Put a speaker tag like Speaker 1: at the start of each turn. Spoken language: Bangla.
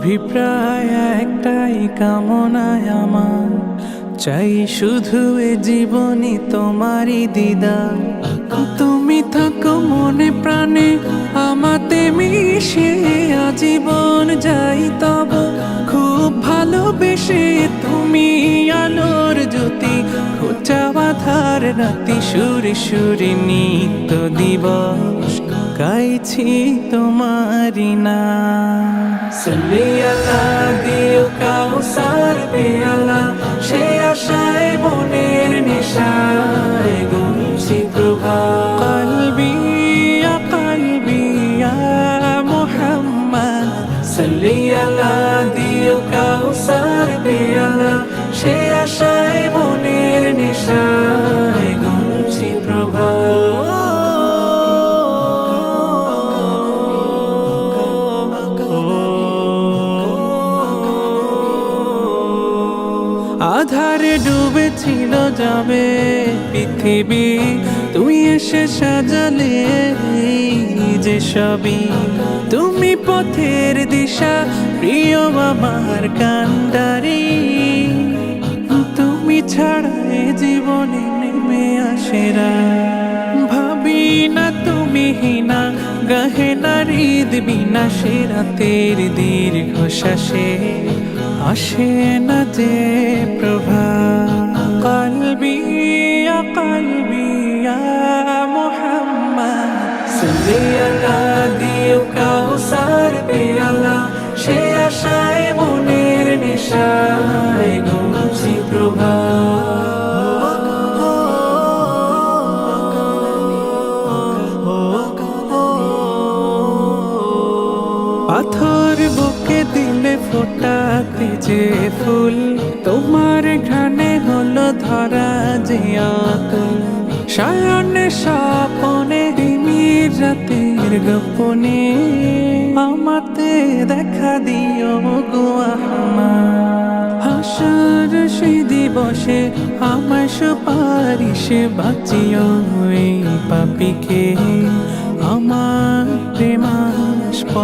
Speaker 1: অভিপ্রায় একটাই কামনায় আমার, চাই শুধু এ জীবনে তোমারই দিদার। তুমি থাকো মনে প্রাণে আমাতে মিশে, আজীবন যাই তব খুব ভালোবেসে। তুমি আলোর জ্যোতি, খোঁচা বাঁধার রাতি, সুরে সুরে নিত্য দিবস গাইছি তোমারি নাম। সাল্লি আলা দিও কাউসার পেয়ালা, সে আশায় মনের নেশায় গুনছি প্রভাত। কলবি ইয়া কলবি ইয়া মুহাম্মদ, সাল্লি আলা দিও কাউসার পেয়ালা, সে আশায় মনের নেশায় গুনছি প্রভাত। আধারে ডুবেছিল যাবে পৃথিবী, তুই এসে সাজালে যে সবই। তুমি পথের দিশা, প্রিয় আমার কান্ডারি। তুমি ছাড়া এ জীবনে নেমে আসেরা, ভাবি না তুমি হিনা গাহে না হৃদ বিনা। সে রাতের দীর্ঘ শ্বাসে আসে না যে প্রভা। কলবি ইয়া কলবি ইয়া মুহাম্মদ, সাল্লি আলা দিও কাউসার পেয়ালা, সে আশায় মনের নেশায় গুনছি প্রভা। পাথর বুকে দিলে ফোটাতে যে ফুল, তোমার ঘ্রাণে হলো ধরা যে আকুল। শয়নে স্বপনে তিমির রাতের গোপনে, আমাতে দেখা দিও গো আহমদ। হাসর সেই দিবসে আমার সুপারিশে বাঁচিও এই পাপীকে আমার প্রেমাস্পদ।